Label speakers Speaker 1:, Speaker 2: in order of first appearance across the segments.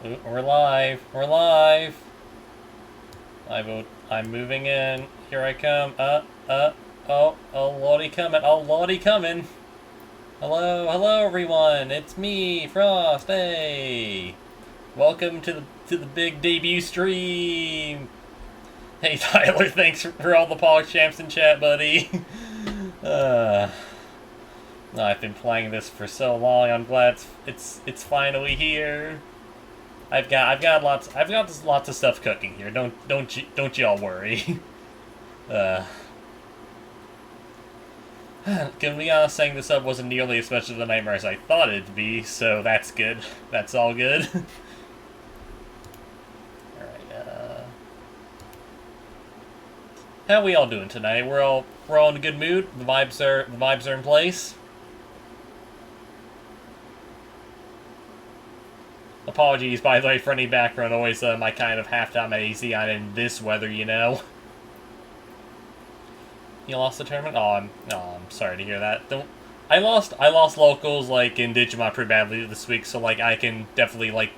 Speaker 1: We're live. We're live. I'm moving in. Here I come. Oh, lordy coming. Oh, lordy coming. Hello, everyone. It's me, Frost. Hey, welcome to the big debut stream. Hey, Tyler. Thanks for all the Pog Champs in chat, buddy. I've been playing this for so long. I'm glad it's finally here. I've got lots of stuff cooking here. Don't y'all worry. Can be honest, saying this up wasn't nearly as much of a nightmare as I thought it'd be, so that's good. That's all good. Alright, how we all doing tonight? We're all in a good mood. The vibes are in place. Apologies, by the way, for any background noise. My kind of half-time AC on in this weather, you know. You lost the tournament? I'm sorry to hear that. I lost locals like in Digimon pretty badly this week, so like I can definitely like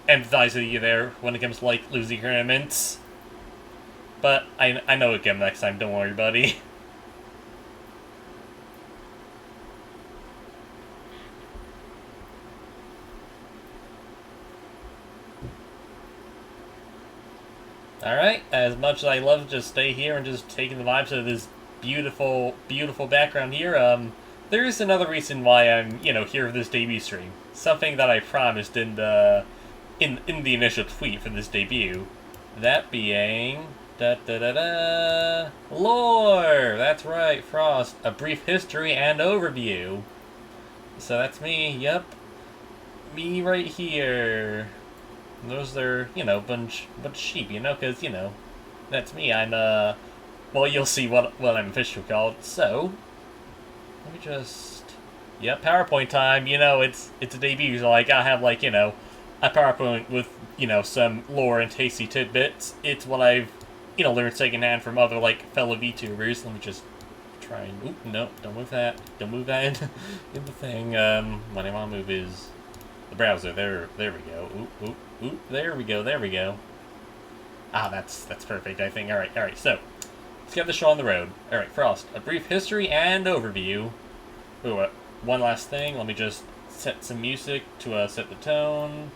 Speaker 1: empathize with you there when it comes to like losing tournaments. But I know it'll come next time. Don't worry, buddy. Alright, as much as I love to just stay here and just taking the vibes of this beautiful, beautiful background here, there is another reason why I'm, here for this debut stream. Something that I promised in the initial tweet for this debut. That being... lore! That's right, Frost. A brief history and overview. So that's me, yep. Me right here. Those are, bunch of sheep, because, that's me. I'm, well, you'll see what I'm officially called. So, let me just, PowerPoint time. It's a debut, so I gotta have, a PowerPoint with, some lore and tasty tidbits. It's what I've, learned secondhand from other, fellow VTubers. Let me just try and, oop, no, don't move that. Don't move that in the thing. What I want to move is the browser. There we go. Oop. Ooh, there we go. Ah, that's perfect, I think. Alright, so, let's get the show on the road. Alright, Frost, a brief history and overview. Ooh, one last thing, let me just set some music to set the tone.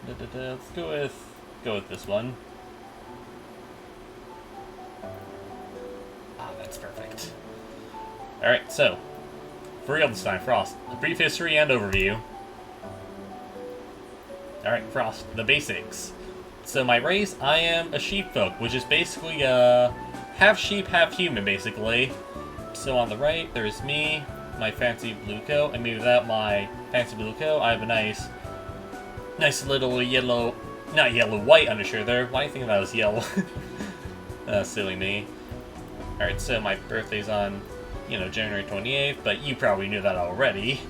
Speaker 1: Let's go with this one. Ah, that's perfect. Alright, so, for real this time, Frost, a brief history and overview. Alright, Frost, the basics. So my race, I am a sheep folk, which is basically, half sheep, half human, basically. So on the right, there's me, my fancy blue coat, and maybe without my fancy blue coat, I have a nice little yellow, not yellow, white undershirt there. Why do you think that was yellow? Silly me. Alright, so my birthday's on, January 28th, but you probably knew that already.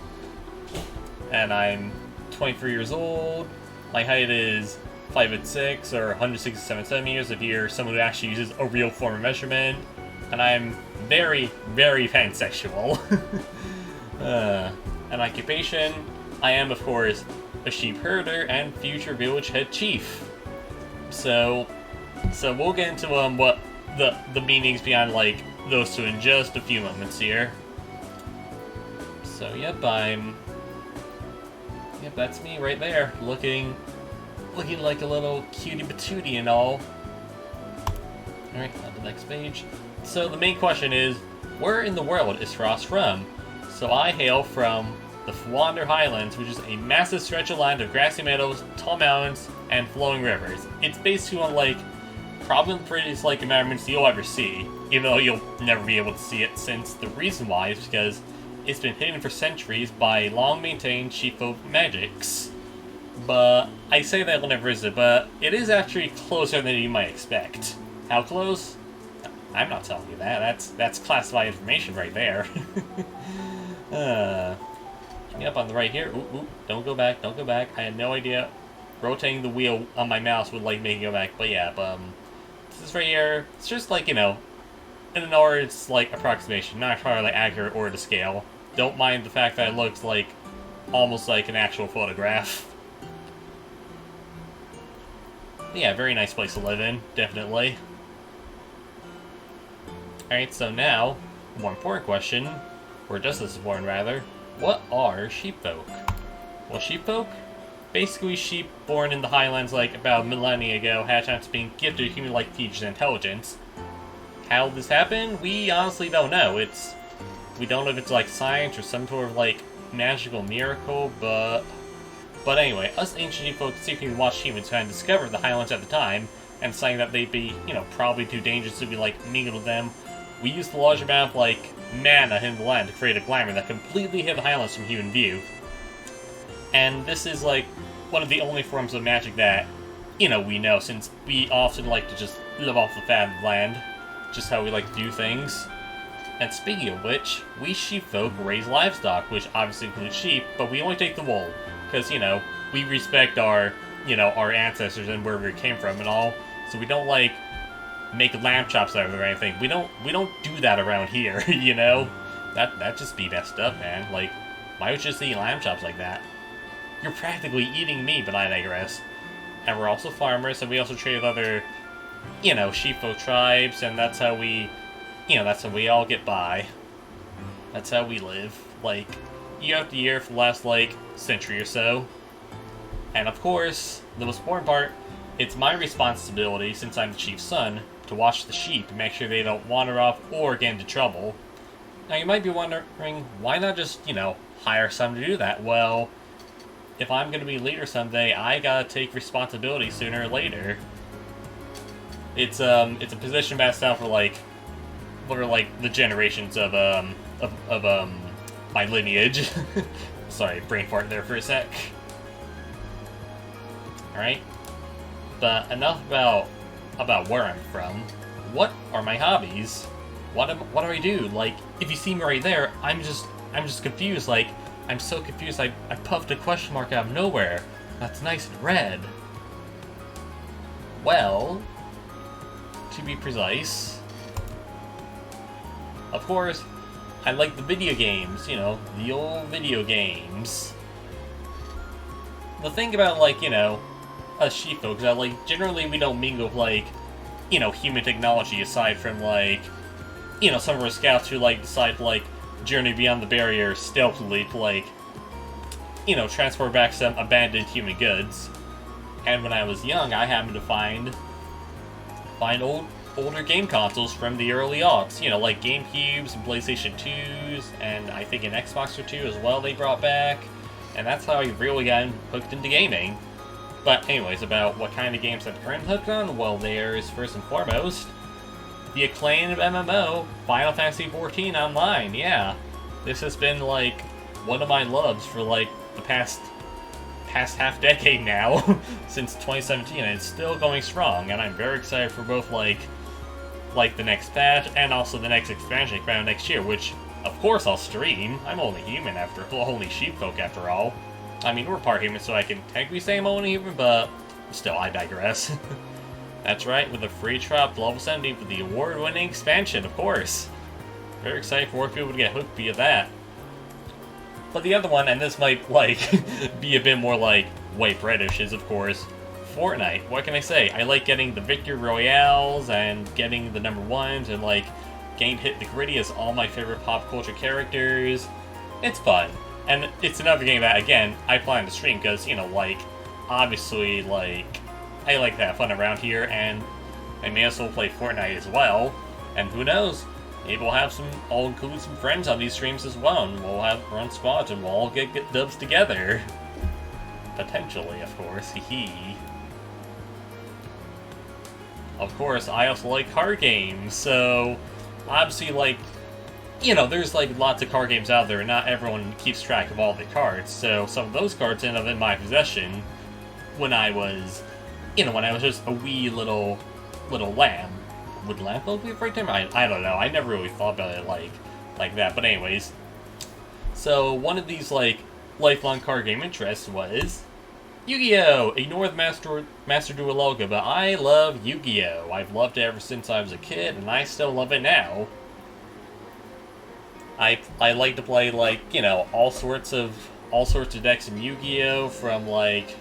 Speaker 1: And I'm 23 years old. My height is 5'6" or 167 centimeters if you're someone who actually uses a real form of measurement. And I'm very, very pansexual. An occupation, I am, of course, a sheep herder and future village head chief. So we'll get into what the meanings behind those two in just a few moments here. So yep, that's me right there, looking like a little cutie patootie and all. Alright, on the next page. So the main question is, where in the world is Frost from? So I hail from the Fwander Highlands, which is a massive stretch of land of grassy meadows, tall mountains, and flowing rivers. It's basically one probably the prettiest environments you'll ever see, even though you'll never be able to see it, since the reason why is because it's been hidden for centuries by long-maintained sheepfolk magics. But I say that we'll never visit, but it is actually closer than you might expect. How close? I'm not telling you that. That's classified information right there. Yep, on the right here. Ooh, don't go back. I had no idea rotating the wheel on my mouse would make it go back. But yeah, this is right here. It's just in an order, it's approximation, not entirely accurate or to scale. Don't mind the fact that it looks almost like an actual photograph. Yeah, very nice place to live in, definitely. Alright, so now, more important question, or just as important rather, what are sheepfolk? Well, sheepfolk? Basically sheep born in the highlands like about a millennia ago had a chance of being gifted human-like features and intelligence. How this happened? We honestly don't know. We don't know if it's like science or some sort of like magical miracle, but anyway, us ancient sheepfolk secretly watched humans try and discover the highlands at the time, and saying that they'd be, probably too dangerous to be like mingled with them. We used a large amount of like mana in the land to create a glamour that completely hid the highlands from human view. And this is like one of the only forms of magic that, we know, since we often like to just live off the fat of the land. Just how we like to do things. And speaking of which, we sheepfolk raise livestock, which obviously includes sheep, but we only take the wool. Because, we respect our, our ancestors and where we came from and all. So we don't, like, make lamb chops out of it or anything. We don't do that around here, That'd just be messed up, man. Like, why would you just eat lamb chops like that? You're practically eating me, but I digress. And we're also farmers, and we also trade with other, sheepfolk tribes, and that's how we, that's how we all get by. That's how we live, like, year after year for the last, like, century or so. And of course, the most important part, it's my responsibility, since I'm the chief's son, to watch the sheep and make sure they don't wander off or get into trouble. Now you might be wondering, why not just, hire someone to do that? Well, if I'm gonna be leader someday, I gotta take responsibility sooner or later. It's a position passed down for the generations of my lineage. Sorry, brain fart there for a sec. Alright. But enough about where I'm from. What are my hobbies? What do I do? Like, if you see me right there, I'm just confused. Like, I'm so confused. I puffed a question mark out of nowhere. That's nice and red. Well, to be precise, of course, I like the video games. The old video games. The thing about, like, us sheepfolk is that, like, generally we don't mingle with, like, human technology aside from, like, some of our scouts who, like, decide to, like, journey beyond the barrier stealthily to, like, transport back some abandoned human goods. And when I was young, I happened to find older game consoles from the early aughts, like GameCubes and PlayStation 2s, and I think an Xbox or two as well they brought back. And that's how I really got hooked into gaming. But anyways, about what kind of games I'm currently hooked on, well, there's first and foremost the acclaimed MMO, Final Fantasy XIV Online. Yeah, this has been like one of my loves for like the past half decade now, since 2017, and it's still going strong. And I'm very excited for both like the next patch and also the next expansion coming out next year, which of course I'll stream. I'm only human only sheepfolk after all. I mean, we're part human, so I can technically say I'm only human, but still, I digress. That's right, with a free trial up to level 70 with the award-winning expansion, of course. Very excited for more people to get hooked via that. But the other one, and this might, like, be a bit more, like, white British, is, of course, Fortnite. What can I say? I like getting the Victory Royales and getting the number ones and, like, getting hit the gritty as all my favorite pop culture characters. It's fun. And it's another game that, again, I plan to stream because, like, obviously, like, I like to have fun around here, and I may as well play Fortnite as well. And who knows? Maybe I'll include some friends on these streams as well, and we'll run squads, and we'll all get dubs together. Potentially, of course, hee. Of course, I also like card games, so obviously, like, there's, like, lots of card games out there, and not everyone keeps track of all the cards, so some of those cards end up in my possession when I was just a wee little lamb. Would lamb be a right term? I don't know, I never really thought about it like that, but anyways. So, one of these, like, lifelong card game interests was Yu-Gi-Oh! Ignore the Master Duel logo, but I love Yu-Gi-Oh! I've loved it ever since I was a kid, and I still love it now. I like to play, like, all sorts of decks in Yu-Gi-Oh! From, like,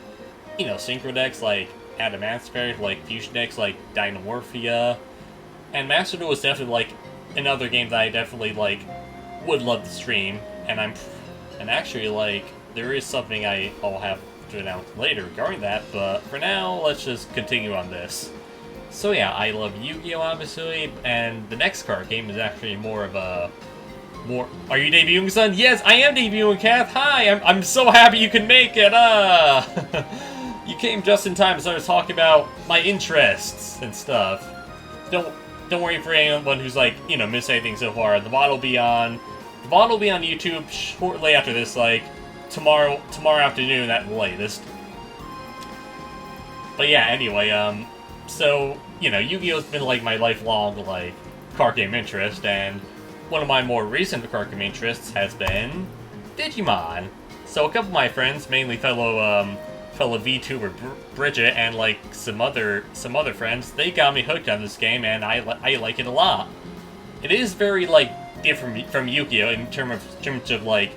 Speaker 1: synchro decks like advanced characters like fusion decks like Dynamorphia. And Master Duel is definitely like another game that I definitely like would love to stream. And actually like there is something I'll have to announce later regarding that, but for now let's just continue on this. So yeah, I love Yu-Gi-Oh! Obviously, and the next card game is actually more of a Are you debuting, son? Yes, I am debuting, Kath. Hi, I'm so happy you can make it. You came just in time to start talking about my interests and stuff. Don't worry for anyone who's like, you know, missed anything so far. The VOD will be on YouTube shortly after this, like tomorrow afternoon at the latest. But yeah, anyway, so, you know, Yu-Gi-Oh's been like my lifelong like card game interest, and one of my more recent card game interests has been Digimon. So a couple of my friends, mainly fellow VTuber Bridget and like some other friends, they got me hooked on this game, and I like it a lot. It is very like different from Yu-Gi-Oh in terms of like,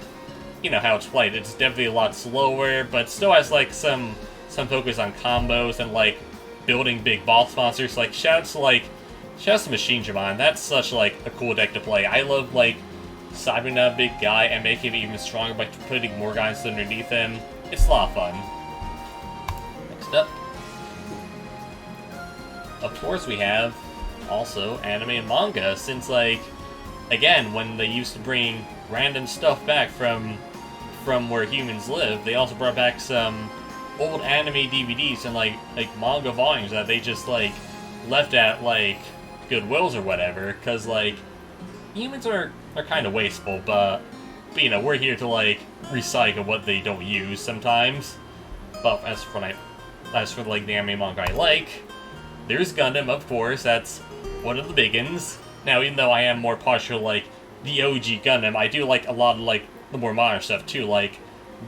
Speaker 1: you know, how it's played. It's definitely a lot slower, but still has like some focus on combos and like building big boss monsters. Like shouts to Machine Jamon. That's such like a cool deck to play. I love like sizing that big guy and making him even stronger by putting more guys underneath him. It's a lot of fun. Next up, of course, we have also anime and manga, since like, again, when they used to bring random stuff back from where humans live, they also brought back some old anime DVDs and like manga volumes that they just like left at like Goodwills or whatever, because like humans are kind of wasteful, but you know, we're here to like recycle what they don't use sometimes. But as for like the anime manga I like, there's Gundam, of course. That's one of the big ones. Now, even though I am more partial like the OG Gundam, I do like a lot of like the more modern stuff too. Like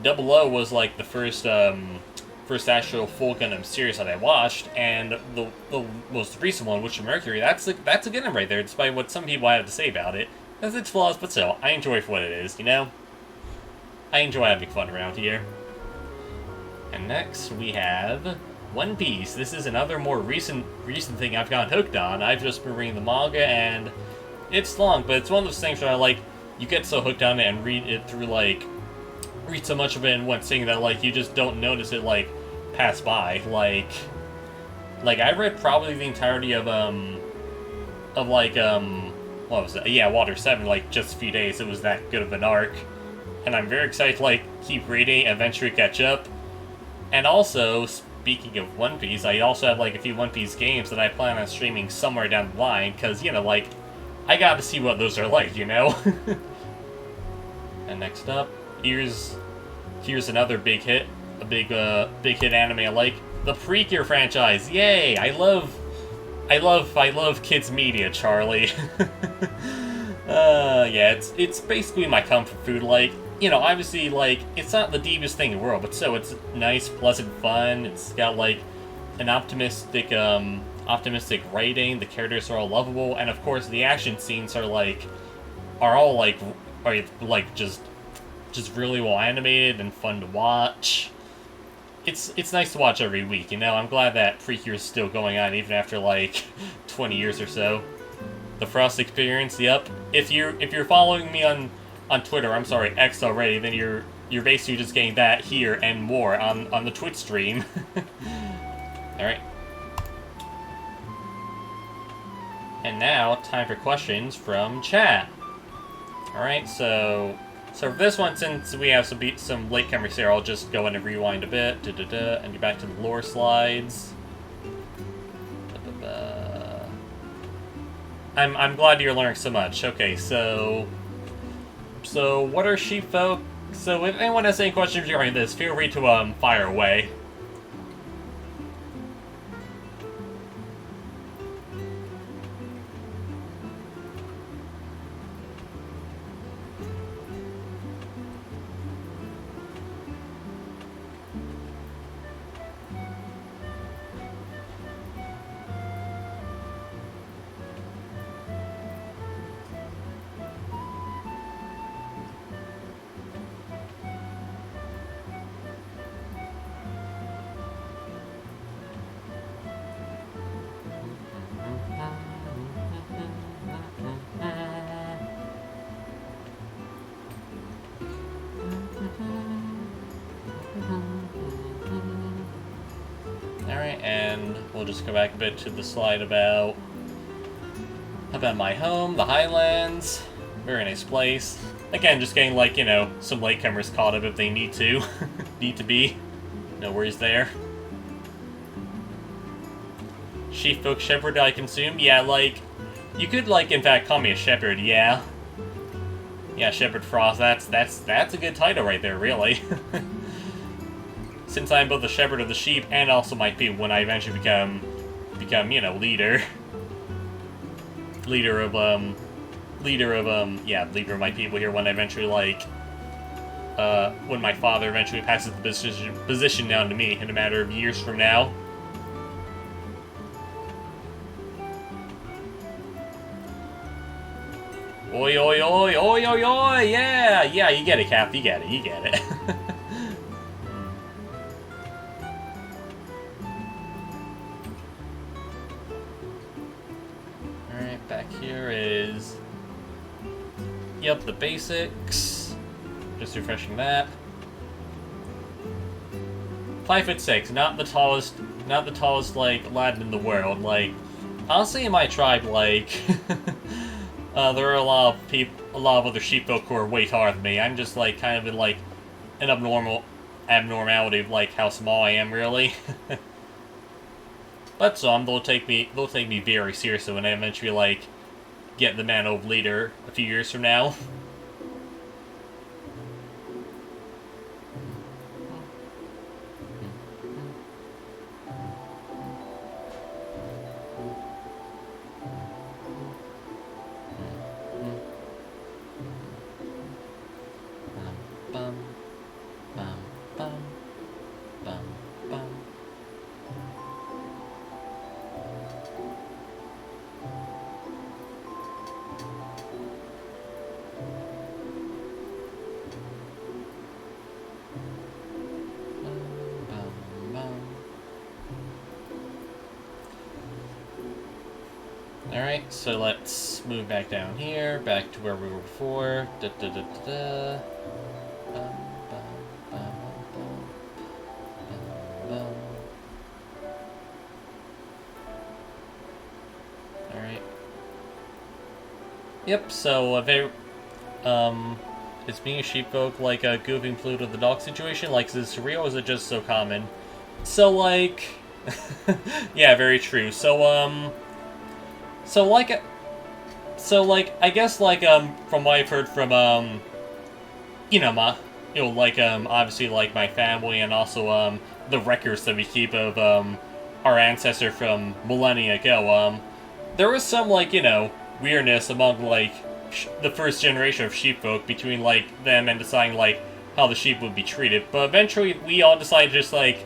Speaker 1: Double O was like the first actual full Gundam series that I watched, and the most recent one, which is Mercury, that's a Gundam right there, despite what some people have to say about it. Has its flaws, but still, I enjoy it for what it is, you know? I enjoy having fun around here. And next, we have One Piece. This is another more recent thing I've gotten hooked on. I've just been reading the manga, and it's long, but it's one of those things where I like, you get so hooked on it and read so much of it in one sitting that like you just don't notice it like pass by. Like I read probably the entirety of what was it? Yeah, Water 7, like just a few days. It was that good of an arc, and I'm very excited to like keep reading, eventually catch up. And also, speaking of One Piece, I also have like a few One Piece games that I plan on streaming somewhere down the line, because you know, like, I gotta see what those are like, you know. And next up, here's another big hit, a big hit anime I like, the Precure franchise. Yay! I love kids media, Charlie. Yeah, it's basically my comfort food. Like, you know, obviously, like, it's not the deepest thing in the world, but so it's nice, pleasant fun. It's got like an optimistic writing. The characters are all lovable, and of course, the action scenes are all just really well animated and fun to watch. It's nice to watch every week, you know. I'm glad that Precure is still going on even after like 20 years or so. The Frost Experience, yep. If you're following me on Twitter, I'm sorry, X already, then you're basically just getting that here and more on the Twitch stream. Alright. And now, time for questions from chat. Alright, so for this one, since we have some latecomers here, I'll just go in and rewind a bit, and get back to the lore slides. I'm glad you're learning so much. Okay, so what are sheepfolk? So if anyone has any questions regarding this, feel free to fire away. we'll just go back a bit to the slide about my home, the Highlands. Very nice place. Again, just getting, like, you know, some latecomers caught up if they need to. Need to be. No worries there. Sheepfolk Shepherd, I consume? Yeah, like, you could, like, in fact, call me a Shepherd, yeah. Yeah, Shepherd Frost, that's a good title right there, really. Since I'm both the Shepherd of the Sheep and also my people when I eventually become, you know, leader. Leader of my people here when I eventually, like, when my father eventually passes the position down to me in a matter of years from now. Oi, oi, oi, oi, oi, oi, yeah, yeah, you get it, Cap, you get it. Alright, back here is... Yep, the basics. Just refreshing that. 5'6", not the tallest, like, lad in the world. Like, honestly, in my tribe, like, there are a lot of other sheepfolk who are way taller than me. I'm just, like, kind of in, like, an abnormality of, like, how small I am, really. But some, they'll take me very seriously when I eventually, like, get the man of leader a few years from now. Alright, so let's move back down here, back to where we were before. Alright. Yep, so is being a sheepfolk like a goofing flute of the dog situation? Like, is it surreal or is it just so common? So, like... yeah, very true. So, I guess, like, from what I've heard from, obviously, like, my family and also, the records that we keep of, our ancestor from millennia ago, there was some, like, you know, weirdness among, like, the first generation of sheepfolk between, like, them and deciding, like, how the sheep would be treated. But eventually, we all decided to just, like,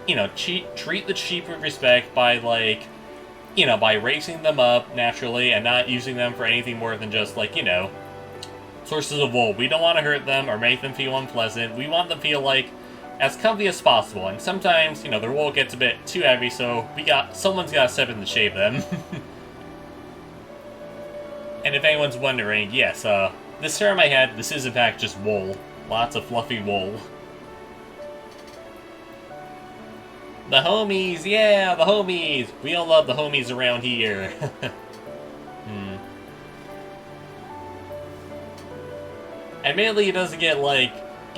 Speaker 1: you know, treat the sheep with respect by, like, you know, by raising them up naturally and not using them for anything more than just, like, you know, sources of wool. We don't want to hurt them or make them feel unpleasant. We want them to feel, like, as comfy as possible. And sometimes, you know, their wool gets a bit too heavy, so someone's got to step in to shave them. And if anyone's wondering, yes, this hair on my head, this is in fact just wool. Lots of fluffy wool. The homies, yeah, the homies! We all love the homies around here. Admittedly, it doesn't get a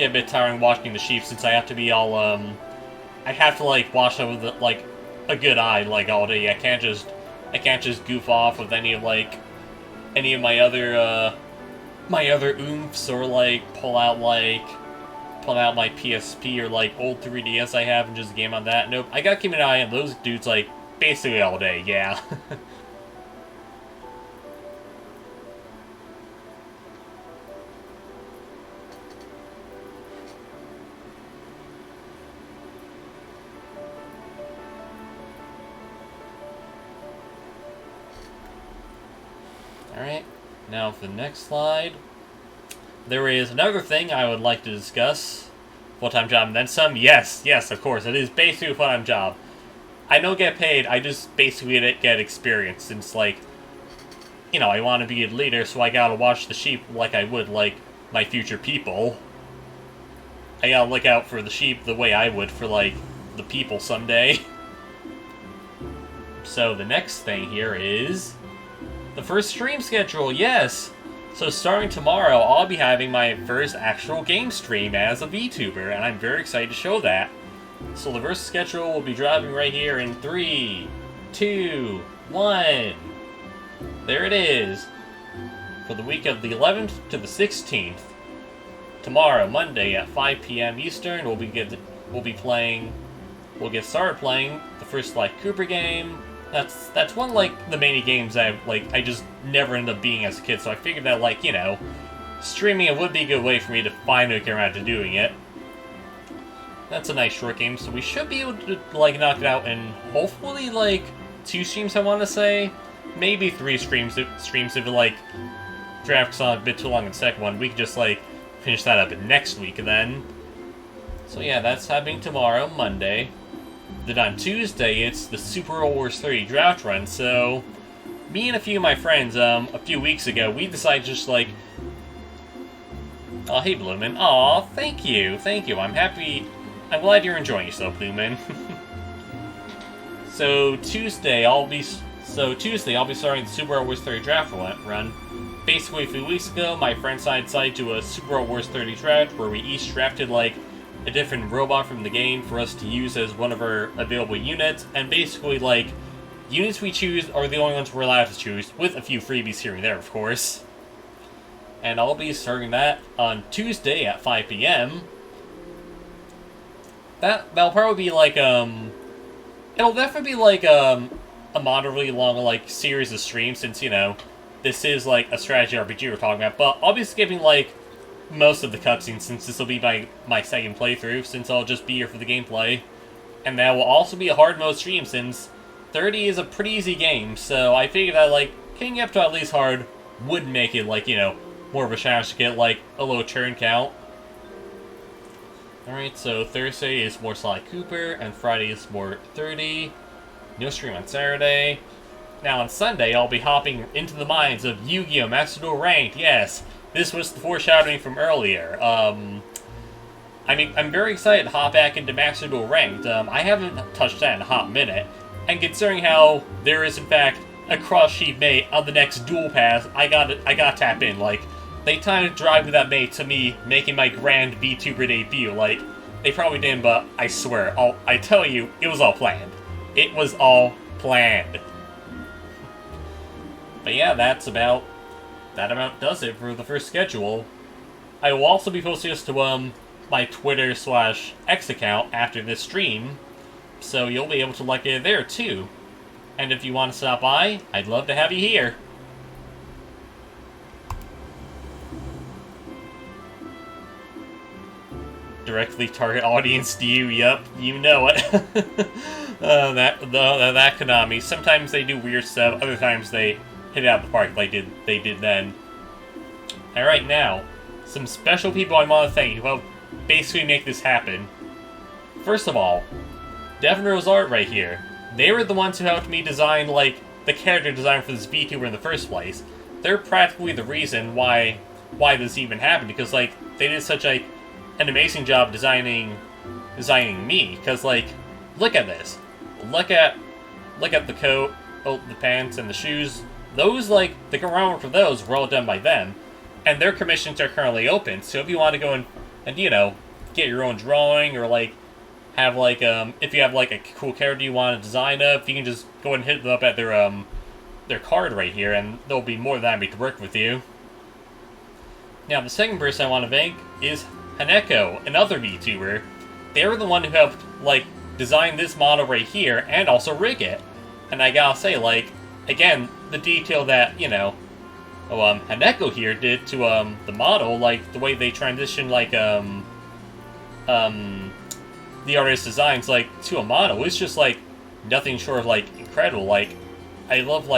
Speaker 1: bit tiring watching the sheep since I have to be all, I have to, like, watch them with, like, a good eye, like, all day. I can't just goof off with any of my other oomphs or, like, pull out my PSP or, like, old 3DS I have and just game on that. Nope, I gotta keep an eye on those dudes, like, basically all day, yeah. Alright, now for the next slide. There is another thing I would like to discuss. Full-time job and then some? Yes, of course. It is basically a full-time job. I don't get paid, I just basically get experience. Since, like, you know, I want to be a leader, so I gotta watch the sheep like I would, like, my future people. I gotta look out for the sheep the way I would for, like, the people someday. So the next thing here is the first stream schedule, yes! So starting tomorrow, I'll be having my first actual game stream as a VTuber, and I'm very excited to show that. So the first schedule will be dropping right here in 3, 2, 1. There it is. For the week of the 11th to the 16th. Tomorrow, Monday at 5 p.m. Eastern, we'll get started playing the first Sly Cooper game. That's one like the many games I just never ended up being as a kid, so I figured that streaming it would be a good way for me to finally get around to doing it. That's a nice short game, so we should be able to knock it out in hopefully 2 streams, I want to say, maybe 3 streams if Draft's on a bit too long in the second one. We could just finish that up next week then. So yeah, that's happening tomorrow, Monday. Then on Tuesday, it's the Super Bowl Wars 30 draft run, so me and a few of my friends, a few weeks ago, we decided just oh, hey, Bloomin'. Aw, thank you. I'm glad you're enjoying yourself, Bloomin'. So Tuesday, I'll be starting the Super Bowl Wars 30 draft run. Basically, a few weeks ago, my friends and I decided to do a Super Bowl Wars 30 draft, where we each drafted, a different robot from the game for us to use as one of our available units, and basically, units we choose are the only ones we're allowed to choose, with a few freebies here and there, of course. And I'll be starting that on Tuesday at 5 p.m. That'll probably be it'll definitely be a moderately long series of streams, since this is a strategy RPG we're talking about. But I'll be skipping most of the cutscenes, since this will be my second playthrough, since I'll just be here for the gameplay. And that will also be a hard mode stream, since 30 is a pretty easy game, so I figured that getting up to at least hard would make it more of a challenge to get a low turn count. Alright, so Thursday is more Sly Cooper, and Friday is more 30. No stream on Saturday. Now on Sunday, I'll be hopping into the minds of Yu-Gi-Oh! Master Duel Ranked, yes! This was the foreshadowing from earlier. I'm very excited to hop back into Master Duel Ranked. I haven't touched that in a hot minute, and considering how there is in fact a cross-sheet mate on the next Duel Pass, I got tap in. They timed to drive with that mate to me making my grand VTuber debut. They probably didn't, but I swear, I tell you, it was all planned. It was all planned. But yeah, that about does it for the first schedule. I will also be posting this to my Twitter/X account after this stream, so you'll be able to like it there too. And if you want to stop by, I'd love to have you here. Directly target audience to you, yup, you know it. that Konami. Sometimes they do weird stuff, other times they hit it out of the park like they did then. Alright, now, some special people I want to thank who helped basically make this happen. First of all, Devin Rose Art right here. They were the ones who helped me design, the character design for this VTuber in the first place. They're practically the reason why this even happened, because, they did such, an amazing job designing me. Because, look at this. Look at the coat, the pants, and the shoes. Those, the groundwork for those were all done by them. And their commissions are currently open, so if you want to go and get your own drawing, or, have, if you have, a cool character you want to design up, you can just go and hit them up at their card right here, and they'll be more than happy to work with you. Now, the second person I want to thank is Haneko, another VTuber. They were the one who helped, design this model right here, and also rig it. And I gotta say, again, the detail that, Haneko here did to, the model, the way they transitioned, the artist's designs, to a model, is just, nothing short of, incredible. I love,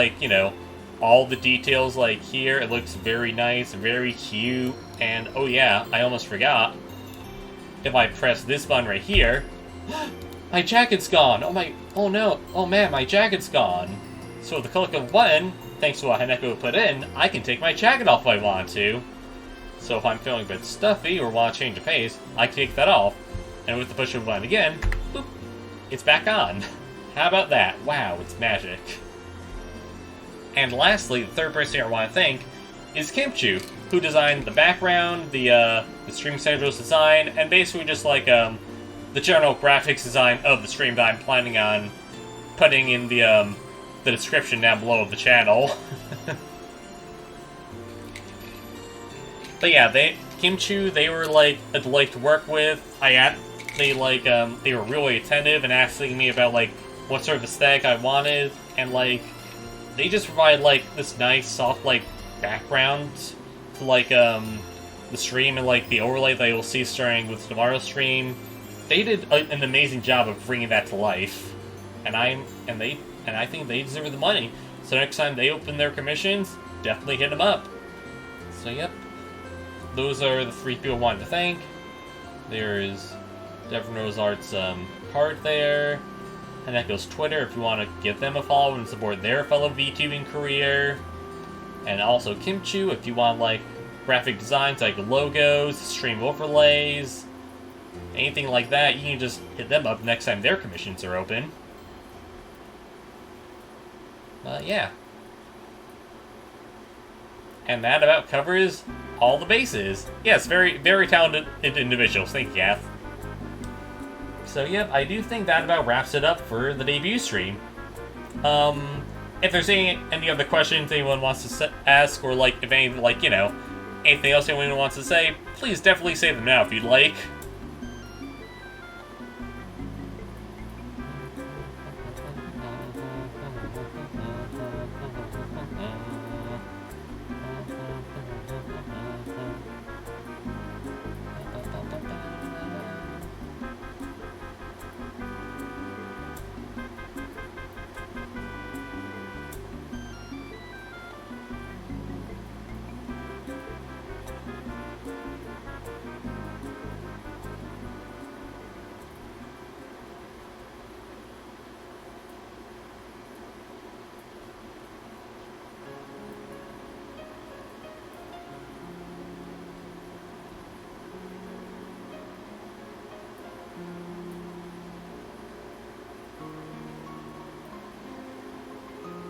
Speaker 1: all the details, here, it looks very nice, very cute, and, oh yeah, I almost forgot, if I press this button right here, my jacket's gone! Oh no, oh man, my jacket's gone! So with the click of a button, thanks to what Haneko put in, I can take my jacket off if I want to. So if I'm feeling a bit stuffy or want to change the pace, I can take that off. And with the push of a button again, boop, it's back on. How about that? Wow, it's magic. And lastly, the third person I want to thank is Kimchu, who designed the background, the stream schedule's design, and basically just like the general graphics design of the stream that I'm planning on putting in the description down below of the channel. But yeah, Kimchu, they were like a delight to work with. They were really attentive and asking me about like what sort of aesthetic I wanted, and like they just provide like this nice soft like background to like the stream and like the overlay that you'll see starting with tomorrow's stream. They did an amazing job of bringing that to life, and I think they deserve the money. So next time they open their commissions, definitely hit them up. So yep, those are the 3 people I wanted to thank. There's Devon Rose Art's part there, and that goes Twitter if you want to give them a follow and support their fellow VTubing career. And also Kimchu if you want like graphic designs like logos, stream overlays, anything like that. You can just hit them up next time their commissions are open. Yeah. And that about covers all the bases. Yes, very, very talented individuals. Thank you, Gath. So, yep, I do think that about wraps it up for the debut stream. If there's any other questions anyone wants to ask, or, like, if any, like, you know, anything else anyone wants to say, please definitely say them now if you'd like.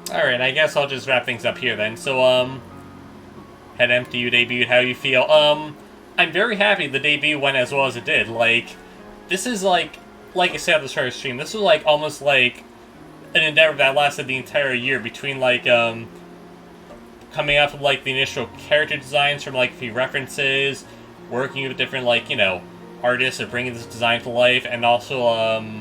Speaker 1: Alright, I guess I'll just wrap things up here then. So, Head Empty, you debuted, how you feel? I'm very happy the debut went as well as it did. Like, this is like I said at the start of the stream, this was like almost like an endeavor that lasted the entire year between like, coming up with like the initial character designs from like a few references, working with different like, you know, artists of bringing this design to life, and also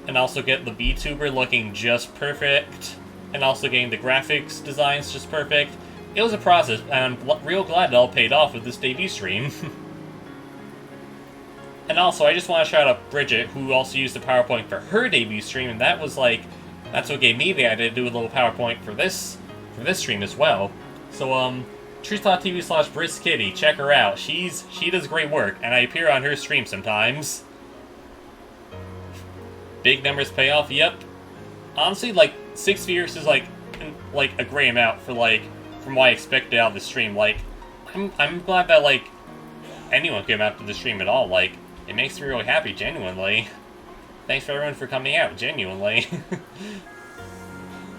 Speaker 1: get the VTuber looking just perfect, and also getting the graphics designs just perfect. It was a process, and I'm real glad it all paid off with this debut stream. And also, I just want to shout out Bridget, who also used the PowerPoint for her debut stream, and that was like, that's what gave me the idea to do a little PowerPoint for this stream as well. So, Truth.tv/BriskKitty, check her out. She does great work, and I appear on her stream sometimes. Big numbers pay off, yep. Honestly, like, 6 figures is like a great amount for like, from what I expected out of the stream. Like, I'm glad that like anyone came out to the stream at all. Like, it makes me really happy, genuinely. Thanks for everyone for coming out, genuinely.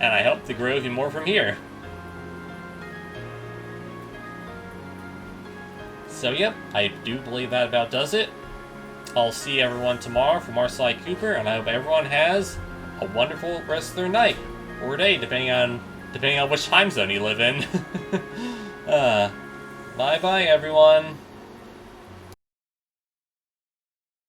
Speaker 1: And I hope to grow even more from here. So yep, I do believe that about does it. I'll see everyone tomorrow from Marcel Cooper, and I hope everyone has a wonderful rest of their night or day, depending on which time zone you live in. Bye bye everyone.